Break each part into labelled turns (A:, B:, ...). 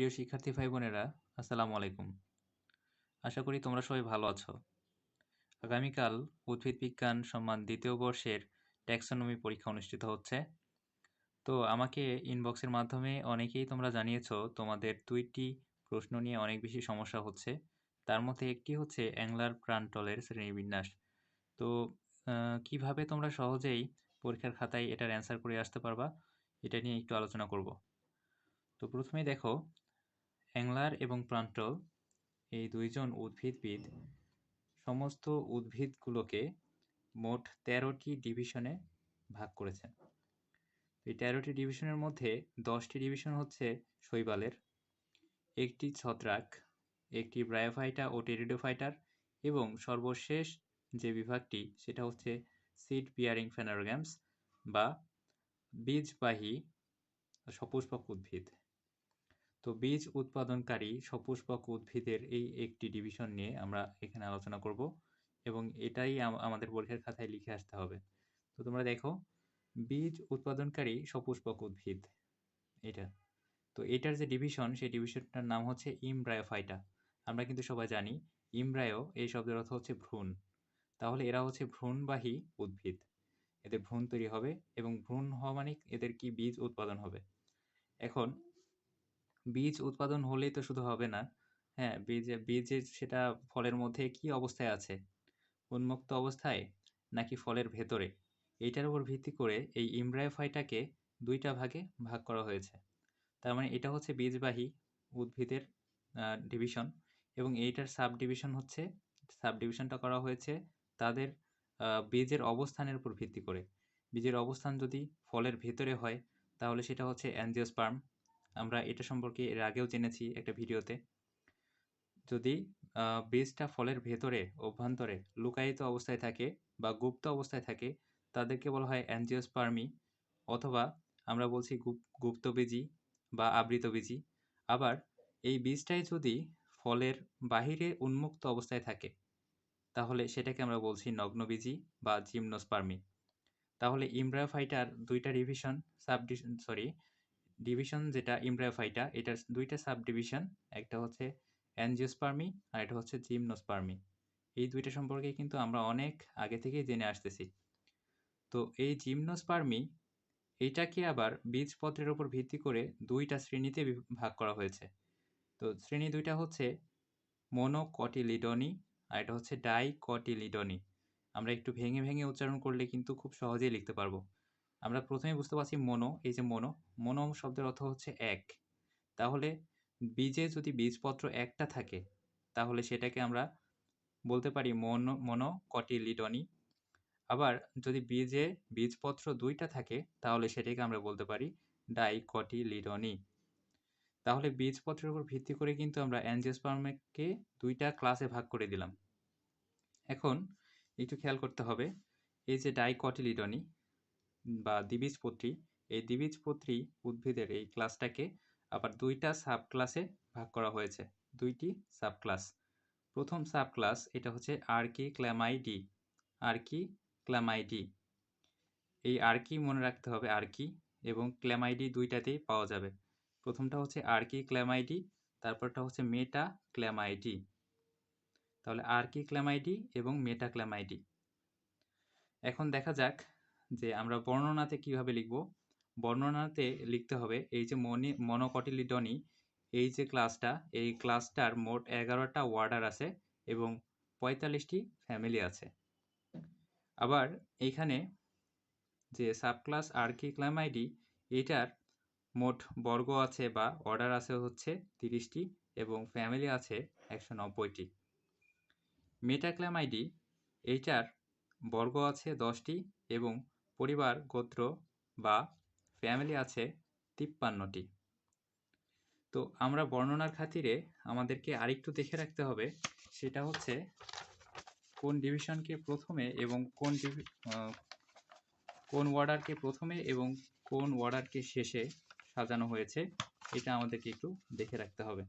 A: প্রিয় শিক্ষার্থী ভাই বোনেরা, আসসালামু আলাইকুম। আশা করি তোমরা সবাই ভালো আছো। আগামীকাল উদ্ভিদ বিজ্ঞান সম্মান দ্বিতীয় বর্ষের ট্যাক্সোনমি পরীক্ষা অনুষ্ঠিত হচ্ছে। তো আমাকে ইনবক্সের মাধ্যমে অনেকেই তোমরা জানিয়েছো তোমাদের 2টি প্রশ্ন নিয়ে অনেক বেশি সমস্যা হচ্ছে। তার মধ্যে একটি হচ্ছে অ্যাংলার প্রান্টলের শ্রেণীবিন্যাস। তো কিভাবে তোমরা সহজেই পরীক্ষার খাতায় এটার অ্যান্সার করে আসতে পারবা, এটা নিয়ে একটু আলোচনা করব। তো প্রথমেই দেখো, অ্যাংলার এবং প্রান্টল এই দুইজন উদ্ভিদবিদ সমস্ত উদ্ভিদগুলোকে মোট 13টি ডিভিশনে ভাগ করেছেন। এই 13টি ডিভিশনের মধ্যে 10টি ডিভিশন হচ্ছে শৈবালের, একটি ছত্রাক, একটি ব্রায়োফাইটা ও টেরিডোফাইটার এবং সর্বশেষ যে বিভাগটি সেটা হচ্ছে সিড বিয়ারিং ফেনোরগ্যামস বা বীজবাহী সপুষ্পক উদ্ভিদ। তো বীজ উৎপাদনকারী সপুষ্পক উদ্ভিদের এই একটি ডিভিশন নিয়ে আমরা এখানে আলোচনা করব এবং এটাই আমাদের পরীক্ষার খাতায় লিখে আসতে হবে। তো তোমরা দেখো, বীজ উৎপাদনকারী সপুষ্পক উদ্ভিদ এটা। তো এটার যে ডিভিশন সেই ডিভিশনটার নাম হচ্ছে ইমব্রায়োফাইটা। আমরা কিন্তু সবাই জানি ইমব্রায়ো এই শব্দের অর্থ হচ্ছে ভ্রূণ। তাহলে এরা হচ্ছে ভ্রূণবাহী উদ্ভিদ। এদের ভ্রূণ তৈরি হবে এবং ভ্রূণ হওয়া মানে এদের কি বীজ উৎপাদন হবে। এখন বীজ উৎপাদন হলেই তো শুধু হবে না। হ্যাঁ, বীজের সেটা ফলের মধ্যে কি অবস্থায় আছে? উন্মুক্ত অবস্থায় নাকি ফলের ভেতরে? এইটার উপর ভিত্তি করে এই ইমব্রায়োফাইটাকে 2টা ভাগে ভাগ করা হয়েছে। তার মানে এটা হচ্ছে বীজবাহী উদ্ভিদের ডিভিশন এবং এইটার সাবডিভিশনটা করা হয়েছে তাদের বীজের অবস্থানের উপর ভিত্তি করে। বীজের অবস্থান যদি ফলের ভেতরে হয় তাহলে সেটা হচ্ছে অ্যাঞ্জিওস্পার্ম। আমরা এটা সম্পর্কে এর আগেও জেনেছি একটা ভিডিওতে। যদি বীজটা ফলের ভেতরে অভ্যন্তরে লুকায়িত অবস্থায় থাকে বা গুপ্ত অবস্থায় থাকে তাদেরকে বলা হয় অ্যাঞ্জিওস্পার্মি, অথবা আমরা বলছি গুপ্তবীজী বা আবৃতবীজী। আবার এই বীজটাই যদি ফলের বাহিরে উন্মুক্ত অবস্থায় থাকে তাহলে সেটাকে আমরা বলছি নগ্নবীজী বা জিমনোস্পার্মি। তাহলে ইমব্রায়োফাইটার 2টা ডিভিশন যেটা ইমব্রায়োফাইটা, এটার 2টা সাবডিভিশন, একটা হচ্ছে অ্যাঞ্জিওস্পার্মি আর এটা হচ্ছে জিমনোস্পার্মি। এই 2টা সম্পর্কে কিন্তু আমরা অনেক আগে থেকেই জেনে আসতেছি। তো এই জিমনোস্পার্মি এইটাকে আবার বীজপত্রের উপর ভিত্তি করে 2টা শ্রেণীতে ভাগ করা হয়েছে। তো শ্রেণী 2টা হচ্ছে মোনোকটিলিডনি আর এটা হচ্ছে ডাইকটিলিডনি। আমরা একটু ভেঙে ভেঙে উচ্চারণ করলে কিন্তু খুব সহজেই লিখতে পারবো। আমরা প্রথমে বুঝতে পারছি মোনো, এই যে মোনো শব্দের অর্থ হচ্ছে এক। তাহলে বীজে যদি বীজপত্র একটা থাকে তাহলে সেটাকে আমরা বলতে পারি মোনোকটিলিডনি। আবার যদি বীজে বীজপত্র 2টা থাকে তাহলে সেটাকে আমরা বলতে পারি ডাইকটিলিডনি। তাহলে বীজপত্রের উপর ভিত্তি করে কিন্তু আমরা অ্যাঞ্জিওস্পার্মকে 2টা ক্লাসে ভাগ করে দিলাম। এখন একটু খেয়াল করতে হবে, এই যে ডাইকটিলিডনি বা দ্বিবীজপত্রী, এই দ্বিবীজপত্রী উদ্ভিদের এই ক্লাসটাকে আবার 2টা সাব ক্লাসে ভাগ করা হয়েছে। 2টি সাব ক্লাস। প্রথম সাব ক্লাস এটা হচ্ছে আর্কিক্ল্যামাইডি। আর্কিক্ল্যামাইডি, এই আর্কি মনে রাখতে হবে, আর্কি এবং ক্ল্যামাইডি 2টাতেই পাওয়া যাবে। প্রথমটা হচ্ছে আর্কিক্ল্যামাইডি, তারপরটা হচ্ছে মেটাক্ল্যামাইডি। তাহলে আর্কিক্ল্যামাইডি এবং মেটাক্ল্যামাইডি। এখন দেখা যাক যে আমরা বর্ণনাতে কিভাবে লিখব। বর্ণনাতে লিখতে হবে এই যে মোনোকটিলিডনি, এই যে ক্লাসটা, এই ক্লাসটার মোট 11টা ওয়ার্ডার আছে এবং 45টি ফ্যামিলি আছে। আবার এইখানে যে সাবক্লাস আর্কিক্ল্যামাইডি, এইটার মোট বর্গ আছে বা অর্ডার আছে হচ্ছে 30টি এবং ফ্যামিলি আছে 190টি। মেটাক্ল্যামাইডি, এইটার বর্গ আছে 10টি এবং পরিবার গোত্র বা ফ্যামিলি আছে 53টি। তো আমরা বর্ণনার খাতিরে আমাদেরকে আরেকটু দেখে রাখতে হবে, সেটা হচ্ছে কোন ডিভিশনকে প্রথমে এবং কোন ওয়ার্ডারকে প্রথমে এবং কোন ওয়ার্ডারকে শেষে সাজানো হয়েছে, এটা আমাদেরকে একটু দেখে রাখতে হবে।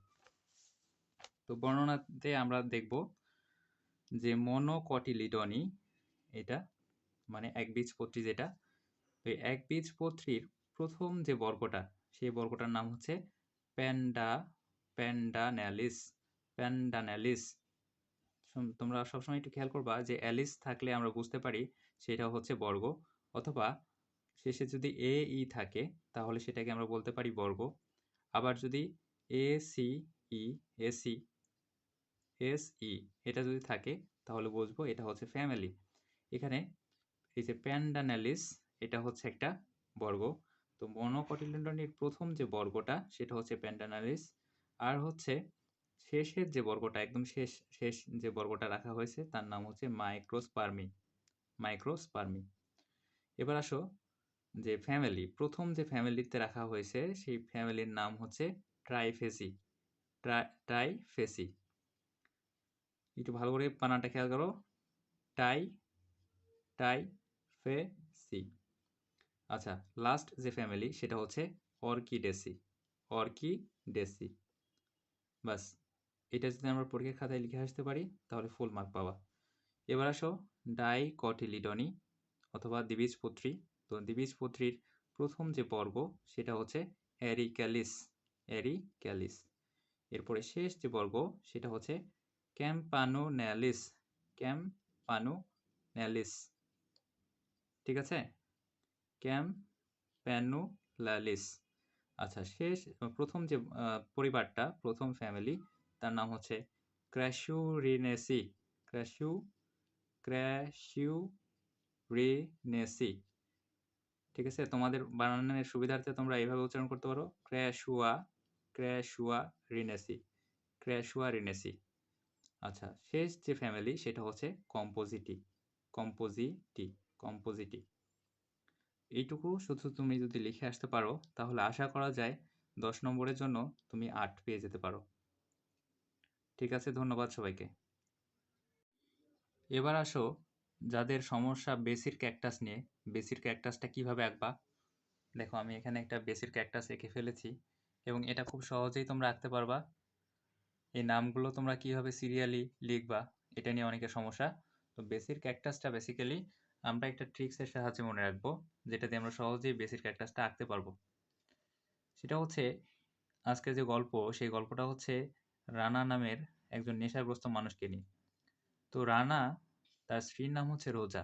A: তো বর্ণনাতে আমরা দেখব যে মোনোকটিলিডনি, এটা মানে একবীজপত্রী যেটা, ওই একবীজপত্রীর প্রথম যে বর্গটা সেই বর্গটার নাম হচ্ছে প্যান্ডানালিস, প্যান্ডানালিস। তোমরা সবসময় একটু খেয়াল করবা যে অ্যালিস থাকলে আমরা বুঝতে পারি সেটা হচ্ছে বর্গ, অথবা শেষে যদি এ ই থাকে তাহলে সেটাকে আমরা বলতে পারি বর্গ। আবার যদি A C E, AC, S E এটা যদি থাকে তাহলে বুঝবো এটা হচ্ছে ফ্যামিলি। এখানে এই যে প্যান্ডানালিস এটা হচ্ছে একটা বর্গ। তো মনোকটিলিডনের প্রথম যে বর্গটা সেটা হচ্ছে প্যান্ডানালিস, আর হচ্ছে শেষের যে বর্গটা একদম শেষ শেষ যে বর্গটা রাখা হয়েছে তার নাম হচ্ছে মাইক্রোস্পার্মি, মাইক্রোস্পার্মি। এবার আসো যে ফ্যামিলি, প্রথম যে ফ্যামিলিতে রাখা হয়েছে সেই ফ্যামিলির নাম হচ্ছে ট্রাইফেসি, ট্রাইফেসি। একটু ভালো করে বানানটা খেয়াল করো, টাইফেসি। আচ্ছা, লাস্ট যে ফ্যামিলি সেটা হচ্ছে অর্কিডেসি, অর্কিডেসি। বাস, এটা যদি আমরা পরীক্ষার খাতায় লিখে আসতে পারি তাহলে ফুল মার্ক পাওয়া। এবার আসো ডাইকটিলিডনি অথবা দ্বিবীজপত্রী। তো দ্বিবীজপত্রীর প্রথম যে বর্গ সেটা হচ্ছে এরিক্যালিস, এরিক্যালিস। এরপরে শেষ যে বর্গ সেটা হচ্ছে ক্যাম্পানোন্যালিস, ক্যাম্পানোন্যালিস। ঠিক আছে, ক্যাম্প্যানুলালিস। আচ্ছা, প্রথম যে পরিবারটা, প্রথম ফ্যামিলি, তার নাম হচ্ছে ক্র্যাসুরিনেসি, ক্র্যাসুরিনেসি। ঠিক আছে, তোমাদের বানানের সুবিধার্থে তোমরা এইভাবে উচ্চারণ করতে পারো, ক্র্যাসুয়ারিনেসি, ক্র্যাসুয়ারিনেসি। আচ্ছা, শেষ যে ফ্যামিলি সেটা হচ্ছে কম্পোজিটি, কম্পোজিটি, কম্পোজিটি। এইটুকু শুধু তুমি যদি লিখে আসতে পারো তাহলে আশা করা যায় 10 নম্বরের জন্য তুমি 8 পেয়ে যেতে পারো। ঠিক আছে, ধন্যবাদ সবাইকে। এবার আসো যাদের সমস্যা বেসির ক্যাকটাস নিয়ে, বেসির ক্যাকটাসটা কিভাবে আঁকবা। দেখো আমি এখানে একটা বেসির ক্যাকটাস এঁকে ফেলেছি এবং এটা খুব সহজেই তোমরা আঁকতে পারবা। এই নামগুলো তোমরা কিভাবে সিরিয়ালি লিখবা এটা নিয়ে অনেকের সমস্যা। তো বেসির ক্যাকটাসটা বেসিক্যালি আমরা একটা ট্রিক্সের সাহায্যে মনে রাখবো, যেটা দিয়ে আমরা সহজেই বেসির ক্যাকটাসটা আঁকতে পারবো। সেটা হচ্ছে আজকের যে গল্প, সেই গল্পটা হচ্ছে রানা নামের একজন নেশাগ্রস্ত মানুষকে নিয়ে। তো রানা, তার স্ত্রীর নাম হচ্ছে রোজা।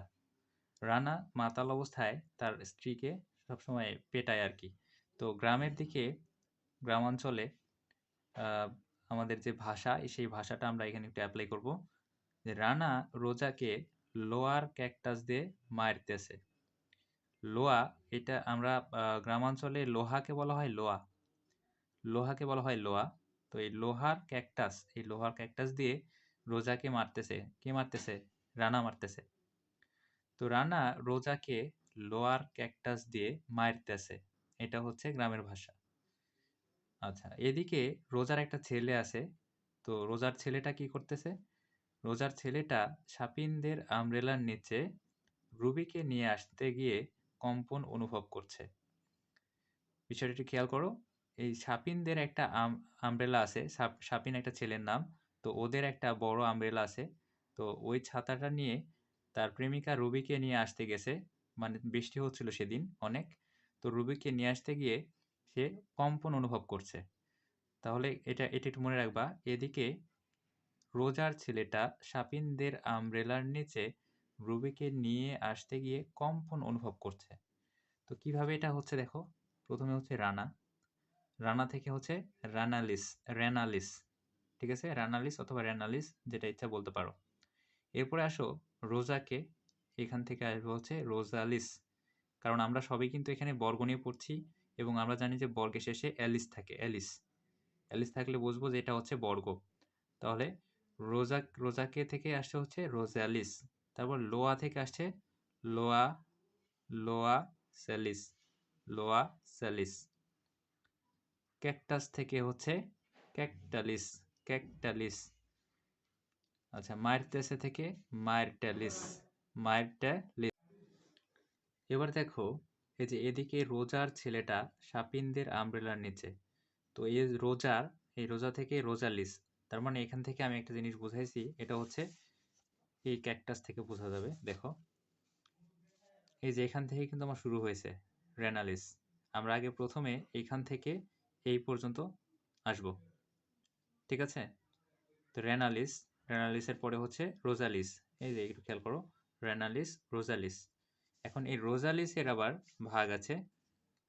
A: রানা মাতাল অবস্থায় তার স্ত্রীকে সবসময় পেটায় আর কি। তো গ্রামের দিকে, গ্রামাঞ্চলে আমাদের যে ভাষা, সেই ভাষাটা আমরা এখানে একটু অ্যাপ্লাই করব। যে রানা রোজাকে লোয়ার ক্যাকটাস দিয়ে মারতেছে। লোয়া, এটা আমরা গ্রামাঞ্চলে লোহাকে বলা হয় লোয়া, লোহাকে বলা হয় লোয়া। তো এই লোহার ক্যাকটাস, এই লোহার ক্যাকটাস দিয়ে রোজাকে মারতেছে। কে মারতেছে? রানা মারতেছে। তো রানা রোজাকে লোয়ার ক্যাকটাস দিয়ে মারতেছে, এটা হচ্ছে গ্রামের ভাষা। আচ্ছা, এদিকে রোজার একটা ছেলে আছে। তো রোজার ছেলেটা কি করতেছে? রোজার ছেলেটা শাপিনদের আমব্রেলার নিচে রুবিকে নিয়ে আসতে গিয়ে কম্পন অনুভব করছে। বিষয়টা একটু খেয়াল করো। এই শাপিনদের একটা আমব্রেলা আছে, শাপিন একটা ছেলের নাম। তো ওদের একটা বড় আমব্রেলা আছে। তো ওই ছাতাটা নিয়ে তার প্রেমিকা রুবিকে নিয়ে আসতে গেছে, মানে বৃষ্টি হচ্ছিল সেদিন অনেক। তো রুবিকে নিয়ে আসতে গিয়ে সে কম্পন অনুভব করছে। তাহলে এটা এটা একটু মনে রাখবা। এদিকে রোজার ছেলেটা শাপিনদের আমব্রেলার নিচে রুবিকে নিয়ে আসতে গিয়ে কম্পন অনুভব করছে। তো কিভাবে এটা হচ্ছে দেখো। প্রথমে হচ্ছে রানা, রানা থেকে হচ্ছে রানালিস, রেনালিস। ঠিক আছে, রানালিস অথবা রেনালিস, যেটা ইচ্ছা বলতে পারো। এরপরে আসো রোজাকে, এখান থেকে আসবে হচ্ছে রোজালিস। কারণ আমরা সবাই কিন্তু এখানে বর্গ নিয়ে পড়ছি এবং আমরা জানি যে বর্গের শেষে অ্যালিস থাকে, অ্যালিস, অ্যালিস থাকলে বুঝবো যে এটা হচ্ছে বর্গ। তাহলে রোজাকে থেকে আসছে হচ্ছে রোজালিস। তারপর লোয়া থেকে আসছে লোয়া, লোয়া স্যালিস, লোয়া স্যালিস। ক্যাকটাস থেকে হচ্ছে ক্যাকটালিস, ক্যাকটালিস। আচ্ছা, মারতেসে থেকে মারটালিস, মারটালিস। এবার দেখো এই যে এদিকে রোজার ছেলেটা শাপিনদের আমব্রেলার নিচে। তো এই রোজার, এই রোজা থেকে রোজালিস, তার মানে এখান থেকে আমি একটা জিনিস বুঝাইছি, এটা হচ্ছে এই ক্যাকটাস থেকে বোঝা যাবে। দেখো এই যে এখান থেকে কিন্তু আমার শুরু হয়েছে রেনালিস। আমরা আগে প্রথমে এইখান থেকে এই পর্যন্ত আসব। ঠিক আছে? তো রেনালিসের পরে হচ্ছে রোজালিস। এই যে একটু খেয়াল করো, রেনালিস, রোজালিস। এখন এই রোজালিসের আবার ভাগ আছে।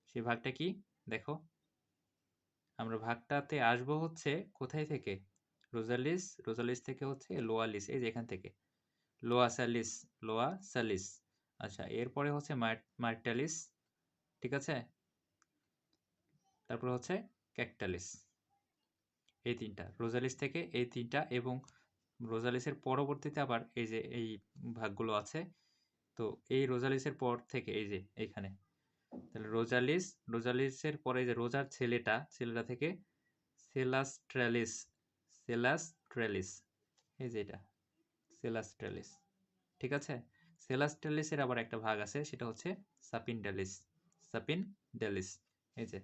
A: সেই ভাগটা কি দেখো, আমরা ভাগটাতে আসবো হচ্ছে কোথায় থেকে? রোজালিস থেকে হচ্ছে লোয়ালিস, এই যে এখান থেকে লোয়াসালিস, লোয়াসালিস। আচ্ছা, এরপরে হচ্ছে মার্টালিস, ঠিক আছে? তারপরে হচ্ছে ক্যাকটালিস। এই তিনটা রোজালিস থেকে, এই তিনটা, এবং রোজালিসের পরবর্তীতে আবার এই যে এই ভাগগুলো আছে। তো এই রোজালিসের পর থেকে এই যে এইখানে, তাহলে রোজালিসের পরে যে রোজার ছেলেটা থেকে সেলাস্ট্রালিস, সেলাস্ট্রালিস, এই যে এটা সেলাস্ট্রালিস, ঠিক আছে? সেলাস্ট্রালিসের আবার একটা ভাগ আছে, সেটা হচ্ছে সাপিনডালিস, সাপিনডালিস। এই যে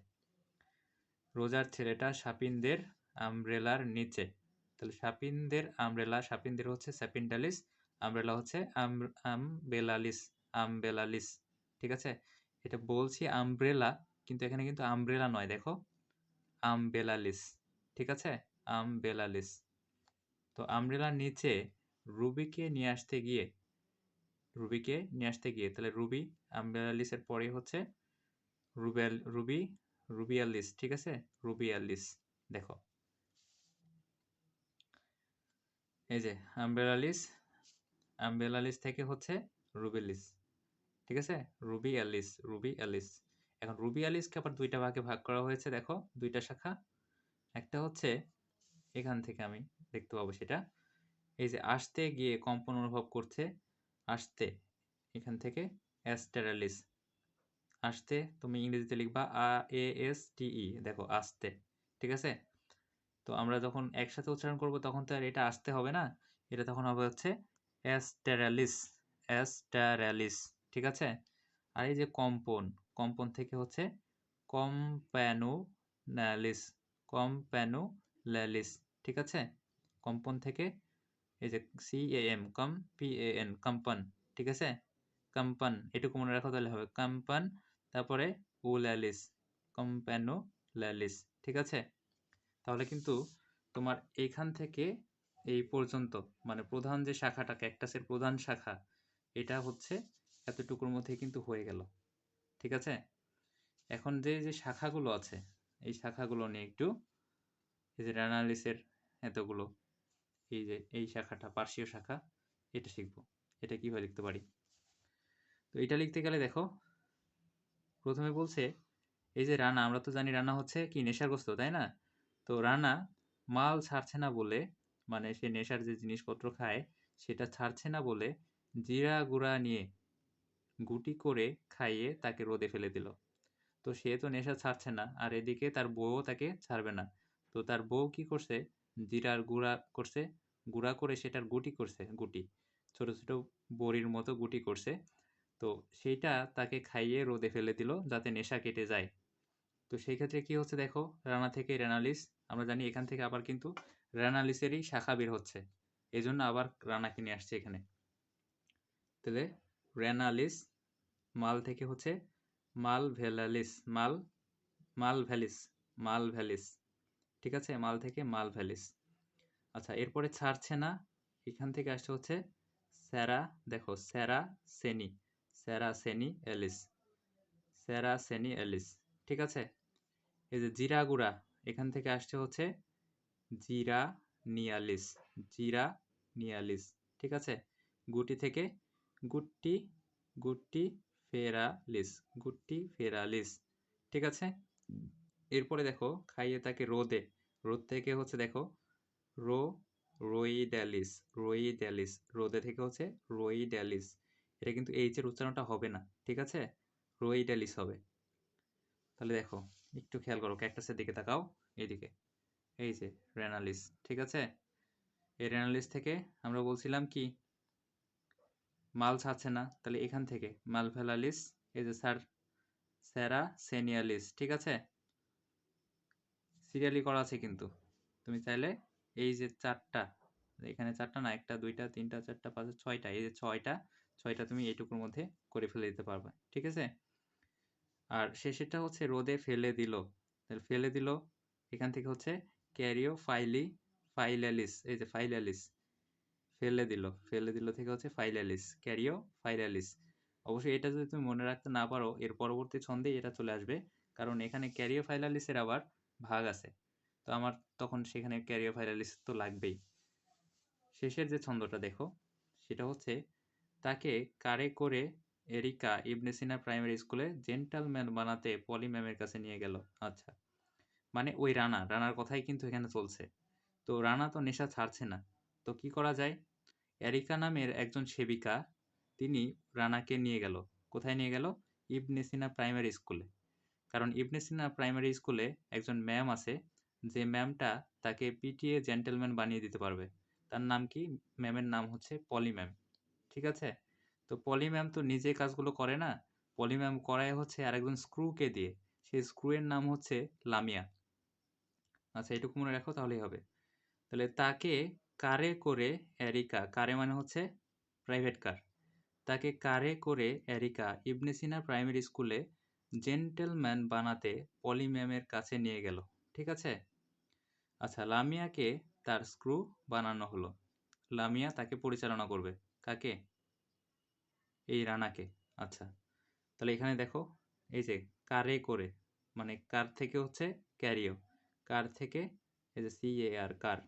A: রোজার ছেলেটা সাপিনদের আমব্রেলার নিচে, তাহলে সাপিনদের আমব্রেলা, সাপিনদের হচ্ছে সাপিনডালিস, আমব্রেলা হচ্ছে আমবেলালিস, আমবেলালিস, ঠিক আছে? এটা বলছি আমব্রেলা, কিন্তু এখানে কিন্তু আমব্রেলা নয়, দেখো আমবেলালিস, ঠিক আছে? আমবেলালিস। তো আমব্রেলার নিচে রুবিকে নিয়ে আসতে গিয়ে, তাহলে রুবি আমবেলালিসের পরে হচ্ছে রুবিয়ালিস, ঠিক আছে? রুবিয়ালিস। দেখো এই যে আমবেলালিস থেকে হচ্ছে রুবিলিস, ঠিক আছে? Ruby Alice. এখন রুবি অ্যালিসকে আবার দুইটা ভাগে ভাগ করা হয়েছে, দেখো দুইটা শাখা। একটা হচ্ছে এখান থেকে আমি দেখতে পাবো, সেটা এই যে আসতে গিয়ে কম্পন অনুভব করছে, আসতে, এখান থেকে অ্যাস্টেরালিস। আসতে তুমি ইংরেজিতে লিখবা ASTE, দেখো আসতে, ঠিক আছে? তো আমরা যখন একসাথে উচ্চারণ করব তখন তো আর এটা আসতে হবে না, এটা তখন হবে হচ্ছে অ্যাস্টেরালিস, অ্যাস্টেরালিস, ঠিক আছে? আর এই যে কম্পন থেকে হচ্ছে কম্প্যানুল্যালিস, কম্প্যানুল্যালিস, ঠিক আছে? কম্পন থেকে এই যে CAM কম্পন, ঠিক আছে? কম্পন, এটুকু মনে রাখো তাহলে হবে কম্পন, তারপরে উল্যালিস, কম্প্যানুল্যালিস, ঠিক আছে? তাহলে কিন্তু তোমার এইখান থেকে এই পর্যন্ত, মানে প্রধান যে শাখাটা, ক্যাকটাসের প্রধান শাখা, এটা হচ্ছে এতটুকুর মধ্যে কিন্তু হয়ে গেল, ঠিক আছে? এখন যে শাখাগুলো আছে, এই শাখাগুলো নিয়ে একটু, এই যে রেনালিসের এতগুলো, এই যে এই শাখাটা পার্শ্বীয় শাখা, এটা শিখবো। এটা কিভাবে লিখতে পারি? তো এটা লিখতে গেলে দেখো, প্রথমে বলছে এই যে রানা, আমরা তো জানি রানা হচ্ছে কি নেশাগ্রস্ত, তাই না? তো রানা মাল ছাড়ছে না বলে, মানে সে নেশার যে জিনিসপত্র খায় সেটা ছাড়ছে না বলে জিরা গুঁড়া নিয়ে গুটি করে খাইয়ে তাকে রোদে ফেলে দিল। তো সে তো নেশা ছাড়ছে না, আর এদিকে তার বউও তাকে ছাড়বে না। তো তার বউ কি করছে, জিরার গুঁড়া করছে, গুঁড়া করে সেটার গুটি করছে, গুটি ছোট ছোট বড়ির মতো গুটি করছে। তো সেইটা তাকে খাইয়ে রোদে ফেলে দিল যাতে নেশা কেটে যায়। তো সেই ক্ষেত্রে কি হচ্ছে দেখো, রানা থেকে রেনালিস, আমরা জানি এখান থেকে আবার কিন্তু রেনালিসেরই শাখা বের হচ্ছে, এই জন্য আবার রানাকে নিয়ে আসছে এখানে। তাহলে রেনালিস, মাল থেকে হচ্ছে মালভেলালিস, মালভ্যালিস, মালভ্যালিস, ঠিক আছে? মাল থেকে মালভ্যালিস। আচ্ছা, এরপরে ছাড়ছে না, এখান থেকে আসছে হচ্ছে স্যারা, দেখো স্যারাসেনি এলিস, স্যারাসেনি এলিস, ঠিক আছে? এই যে জিরা গুঁড়া, এখান থেকে আসছে হচ্ছে জিরা নিয়ালিস, জিরা নিয়ালিস, ঠিক আছে? গুটি থেকে গুট্টি, গুট্টি ফেরালিস, গুট্টি ফেরালিস, ঠিক আছে? এরপরে দেখো খাইয়ে তাকে রোদে, রোদ থেকে হচ্ছে দেখো রো রোইড্যালিস, রোইড্যালিস, রোদে থেকে হচ্ছে রোইড্যালিস। এটা কিন্তু এইচ এর উচ্চারণটা হবে না, ঠিক আছে? রোইড্যালিস হবে। তাহলে দেখো একটু খেয়াল করো, ক্যাকটাসের দিকে তাকাও, এইদিকে, এই যে রেনালিস, ঠিক আছে? এই রেনালিস থেকে আমরা বলছিলাম কি মাল ছাড়ছে না, তাহলে এখান থেকে মালভেলালিস, এই যে স্যারাসেনিয়ালিস, ঠিক আছে? সিরিয়ালি করা আছে কিন্তু, তুমি চাইলে এই যে চারটা, এখানে চারটা না, একটা দুইটা তিনটা চারটা পাঁচটা ছয়টা, এই যে ছয়টা তুমি এইটুকুর মধ্যে করে ফেলে দিতে পারবে, ঠিক আছে? আর শেষেরটা হচ্ছে রোদে ফেলে দিল, তাহলে ফেলে দিল, এখান থেকে হচ্ছে ক্যারিওফাইলি ফাইলালিস, এই যে ফাইলালিস, ফেলে দিল থেকে হচ্ছে ফাইলালিস, ক্যারিও ফাইলালিস। অবশ্যই এটা যদি তুমি মনে রাখতে না পারো, এর পরবর্তী ছন্দে এটা চলে আসবে, কারণ এখানে ক্যারিও ফাইলালিসের আবার ভাগ আছে। তো আমার তখন সেখানে ক্যারিও ফাইলালিস তো লাগবেই। শেষের যে ছন্দটা দেখো, সেটা হচ্ছে তাকে কারে করে এরিকা ইবনে সিনা প্রাইমারি স্কুলে জেন্টালম্যান বানাতে পলি ম্যামের কাছে নিয়ে গেল। আচ্ছা, মানে ওই রানার কথাই কিন্তু এখানে চলছে। তো রানা তো নেশা ছাড়ছে না, তো কি করা যায়? এরিকা নামের একজন সেবিকা, তিনি রানাকে নিয়ে গেল। কোথায় নিয়ে গেল? ইবনে সিনা প্রাইমারি স্কুলে। কারণ ইবনে সিনা প্রাইমারি স্কুলে একজন ম্যাম আছে, যে ম্যামটা তাকে পিটিয়ে জেন্টেলম্যান বানিয়ে দিতে পারবে। তার নাম কি? ম্যামের নাম হচ্ছে পলি ম্যাম। ঠিক আছে? তো পলি ম্যাম তো নিজে কাজগুলো করে না, পলি ম্যাম করায় হচ্ছে আরেকজন স্ক্রুকে দিয়ে। সেই স্ক্রু এর নাম হচ্ছে লামিয়া। আচ্ছা, এটুকু মনে রাখো তাহলেই হবে। তাহলে তাকে কারে করে এরিকা, কারে মানে হচ্ছে প্রাইভেট কার, তাকে কারে করে এরিকা ইবনে সিনা প্রাইমারি স্কুলে জেন্টেলম্যান বানাতে পলি ম্যামের কাছে নিয়ে গেল। ঠিক আছে? আচ্ছা, লামিয়াকে তার স্ক্রু বানানো হলো। লামিয়া তাকে পরিচালনা করবে। কাকে? এই রানাকে। আচ্ছা, তাহলে এখানে দেখো, এই যে কারে করে, মানে কার থেকে হচ্ছে ক্যারিও, কার থেকে এই যে CAR, কার,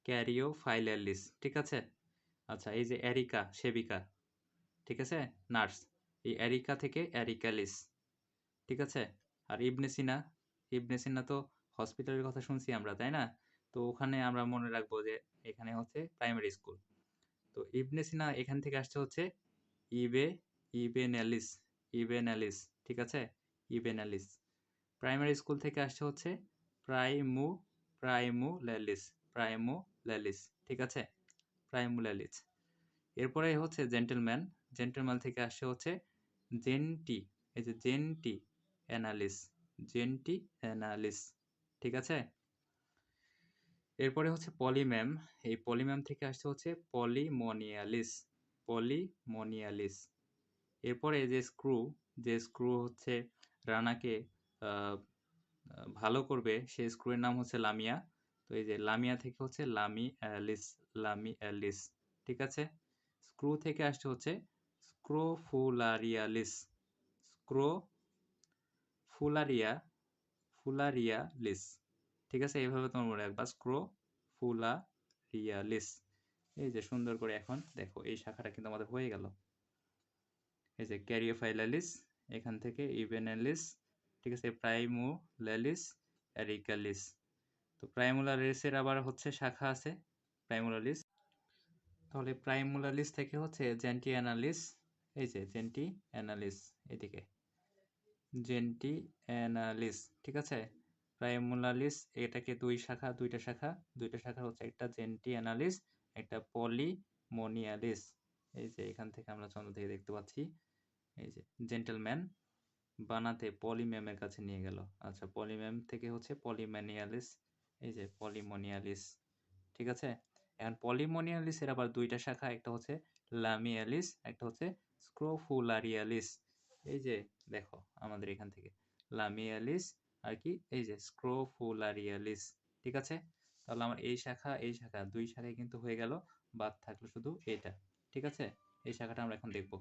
A: ক্যারিও ফাইলালিস। ঠিক আছে? আচ্ছা, এই যে এরিকা সেবিকা, ঠিক আছে, নার্স, এই এরিকা থেকে এরিকালিস। ঠিক আছে? আর ইবনে সিনা, ইবনে সিনা তো হসপিটালের কথা শুনছি আমরা, তাই না? তো ওখানে আমরা মনে রাখবো যে এখানে হচ্ছে প্রাইমারি স্কুল। তো ইবনে সিনা এখান থেকে আসছে হচ্ছে ইবে, ইবেনালিস, ইবেনালিস। ঠিক আছে? ইবেনালিস। প্রাইমারি স্কুল থেকে আসছে হচ্ছে প্রাইমু, প্রাইমুলালিস, প্রাইমুলালিস। ঠিক আছে? প্রাইমুলালিস। এরপরে হচ্ছে জেন্টেলম্যান, জেন্টেলম্যান থেকে আসছে হচ্ছে জেন্টি, এই যে জেন্টি অ্যানালিস, জেন্টি অ্যানালিস। ঠিক আছে? এরপরে হচ্ছে পলিম্যাম, এই পলিম্যাম থেকে আসছে হচ্ছে পলিমোনিয়ালিস, পলিমোনিয়ালিস। এরপরে যে স্ক্রু, যে স্ক্রু হচ্ছে রানাকে ভালো করবে, সেই স্ক্রুয়ের নাম হচ্ছে লামিয়া। তো এই যে লামিয়া থেকে হচ্ছে লামি অ্যালিস, লামি অ্যালিস। ঠিক আছে? স্ক্রু থেকে আসছে হচ্ছে স্ক্রোফুলারিয়ালিস, স্ক্রোফুলারিয়া, ফুলারিয়ালিস। ঠিক আছে? এইভাবে তোমার মনে রাখবা, স্ক্রোফুলারিয়ালিস। এই যে সুন্দর করে এখন দেখো, এই শাখাটা কিন্তু আমাদের হয়ে গেল। এই যে ক্যারিওফাইলালিস, এখান থেকে ইভেনালিস, ঠিক আছে, প্রাইমুলালিস, এরিকালিস। তো প্রাইমুলালিসের আবার হচ্ছে শাখা আছে, প্রাইমুলালিস। তাহলে প্রাইমুলালিস থেকে হচ্ছে জেন্টি অ্যানালিস, এই যে জেন্টি অ্যানালিস, এদিকে জেন্টি অ্যানালিস। ঠিক আছে? প্রাইমুলালিস, এটাকে দুইটা শাখা, দুইটা শাখা হচ্ছে একটা জেন্টি অ্যানালিস, একটা পলিমোনিয়ালিস। এই যে এখান থেকে আমরা চন্দ্র থেকে দেখতে পাচ্ছি, এই যে জেন্টেলম্যান বানাতে পলিম্যামের কাছে নিয়ে গেল। আচ্ছা, পলিম্যাম থেকে হচ্ছে পলিম্যানিয়ালিস, এই যে পলিমোনিয়ালিস। ঠিক আছে? এখন পলিমোনিয়ালিসের আবার দুইটা শাখা, একটা হচ্ছে লামিয়ালিস, একটা হচ্ছে স্ক্রোফুলারিয়ালিস। এই যে দেখো আমাদের এখান থেকে লামিয়ালিস আর কি, এই যে স্ক্রোফুলারিয়ালিস। ঠিক আছে? তাহলে আমার এই শাখা, এই শাখা, দুই শাখায় কিন্তু হয়ে গেল, বাদ থাকলো শুধু এটা। ঠিক আছে? এই শাখাটা আমরা এখন দেখব।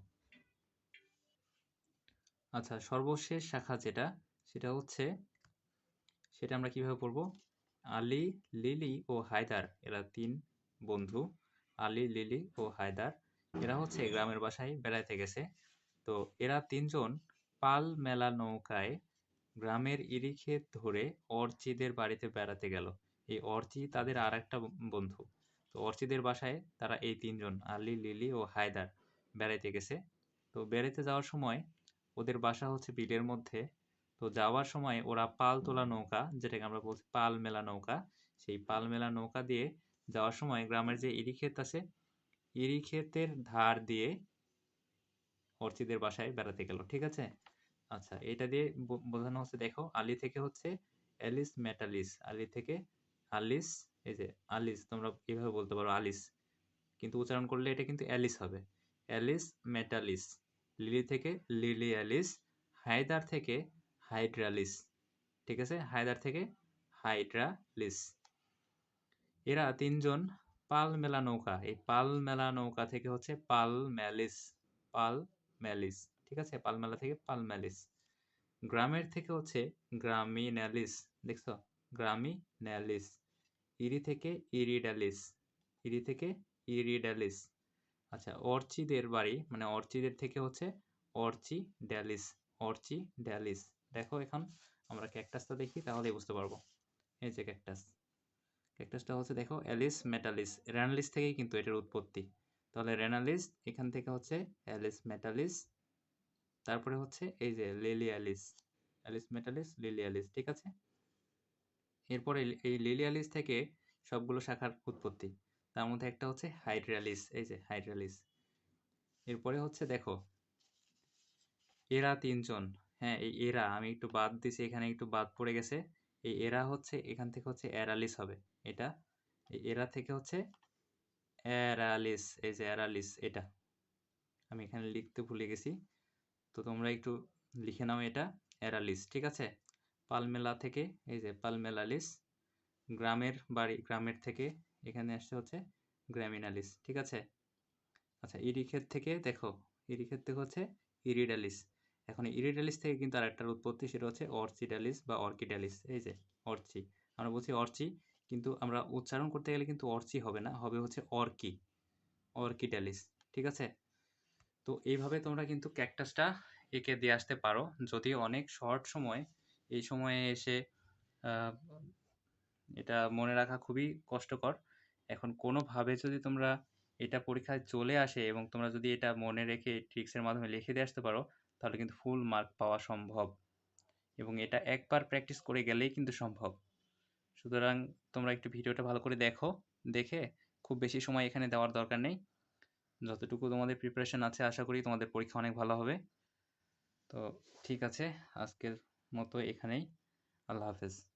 A: আচ্ছা, সর্বশেষ শাখা যেটা, সেটা হচ্ছে, সেটা আমরা কিভাবে পড়ব? আলী, লিলি ও হায়দার, এরা তিন বন্ধু। আলী, লিলি ও হায়দার, এরা হচ্ছে গ্রামের বাসায় বেড়াইতে গেছে। তো এরা তিনজন পাল মেলা নৌকায় গ্রামের ইরিক্ষেত ধরে অর্চিদের বাড়িতে বেড়াতে গেল। এই অর্চি তাদের আর একটা বন্ধু। তো অর্চিদের বাসায় তারা এই তিনজন, আলী, লিলি ও হায়দার, বেড়াইতে গেছে। তো বেড়াইতে যাওয়ার সময় ওদের বাসা হচ্ছে বিলের মধ্যে। তো যাওয়ার সময় ওরা পাল তোলা নৌকা, যেটাকে আমরা বলছি পাল মেলা নৌকা, সেই পাল মেলা নৌকা দিয়ে যাওয়ার সময় গ্রামের যে ইরিক্ষেত আছে, ইরিক্ষেতের ধার দিয়ে অর্চিদের বাসায় বেড়াতে গেল। ঠিক আছে? আচ্ছা, এটা দিয়ে বোঝানো হচ্ছে, দেখো, আলী থেকে হচ্ছে অ্যালিস মেটালিস, আলী থেকে আলিস, এই যে আলিস, তোমরা কিভাবে বলতে পারো আলিস, কিন্তু উচ্চারণ করলে এটা কিন্তু অ্যালিস হবে। অ্যালিস মেটালিস। লিলি থেকে লিলি অ্যালিস, হায়দার থেকে হাইড্রালিস। ঠিক আছে? হায়দার থেকে হাইড্রালিস। এরা তিনজন পাল মেলা নৌকা। এই পাল মেলা নৌকা থেকে হচ্ছে পাল ম্যালিস। পাল ম্যালিস। ঠিক আছে? পালমেলা থেকে পালম্যালিস। গ্রামের থেকে হচ্ছে গ্রামিন্যালিস। দেখছো? গ্রামিন্যালিস। ইরি থেকে ইরিড্যালিস। ইরি থেকে ইরিড্যালিস। আচ্ছা, অর্চিদের বাড়ি মানে অর্চিদের থেকে হচ্ছে অর্চিড্যালিস। অর্চিড্যালিস। দেখো এখন আমরা ক্যাকটাসটা দেখি তাহলেই বুঝতে পারবো। এই যে ক্যাকটাস। ক্যাকটাসটা হচ্ছে দেখো অ্যালিস মেটালিস। রেনালিস থেকেই কিন্তু এটার উৎপত্তি। তাহলে রেনালিস, এখান থেকে হচ্ছে অ্যালিস মেটালিস, তারপরে হচ্ছে এই যে লিলিয়ালিস। অ্যালিস মেটালিস, লিলিয়ালিস। ঠিক আছে? এরপরে এই লিলিয়ালিস থেকে সবগুলো শাখার উৎপত্তি। তার মধ্যে একটা হচ্ছে হাইড্রালিস। এই যে হাইড্রালিস। এরপরে হচ্ছে দেখো এরা তিনজন। হ্যাঁ, এই এরা আমি একটু বাদ দিছি, এখানে একটু বাদ পড়ে গেছে। এই এরা হচ্ছে এখান থেকে হচ্ছে অ্যারালিস হবে। এটা এই এরা থেকে হচ্ছে অ্যারালিস। এই যে অ্যারালিস, এটা আমি এখানে লিখতে ভুলে গেছি, তো তোমরা একটু লিখে নাও এটা অ্যারালিস। ঠিক আছে? পালমেলা থেকে এই যে পালমেলালিস। গ্রামের বাড়ি, গ্রামের থেকে এখানে আসছে হচ্ছে গ্রামিনালিস। ঠিক আছে? আচ্ছা, ইরিক্ষেত থেকে দেখো, ইরিক্ষেত থেকে হচ্ছে ইরিডালিস। এখন ইরিডালিস থেকে কিন্তু আরেকটার উৎপত্তি, সেটা হচ্ছে অর্চিডালিস বা অর্কিডালিস। এই যে অর্চি, আমরা বলছি অর্চি, কিন্তু আমরা উচ্চারণ করতে গেলে কিন্তু অর্চি হবে না, হবে হচ্ছে অর্কি। অর্কিডালিস। ঠিক আছে? তো এইভাবে তোমরা কিন্তু ক্যাকটাসটা এঁকে দিয়ে আসতে পারো, যদিও অনেক শর্ট সময়। এই সময়ে এসে এটা মনে রাখা খুবই কষ্টকর। এখন কোনোভাবে যদি তোমরা এটা পরীক্ষায় চলে আসে এবং তোমরা যদি এটা মনে রেখে ট্রিক্সের মাধ্যমে লিখে দিয়ে আসতে পারো, তাহলে কিন্তু ফুল মার্ক পাওয়া সম্ভব। এবং এটা একবার প্র্যাকটিস করে গেলেই কিন্তু সম্ভব। সুতরাং তোমরা একটু ভিডিওটা ভালো করে দেখো, দেখে খুব বেশি সময় এখানে দেওয়ার দরকার নেই। যতটুকু তোমাদের প্রিপারেশন আছে আশা করি তোমাদের পরীক্ষা অনেক ভালো হবে। তো ঠিক আছে, আজকের মতো এখানেই। আল্লাহ হাফেজ।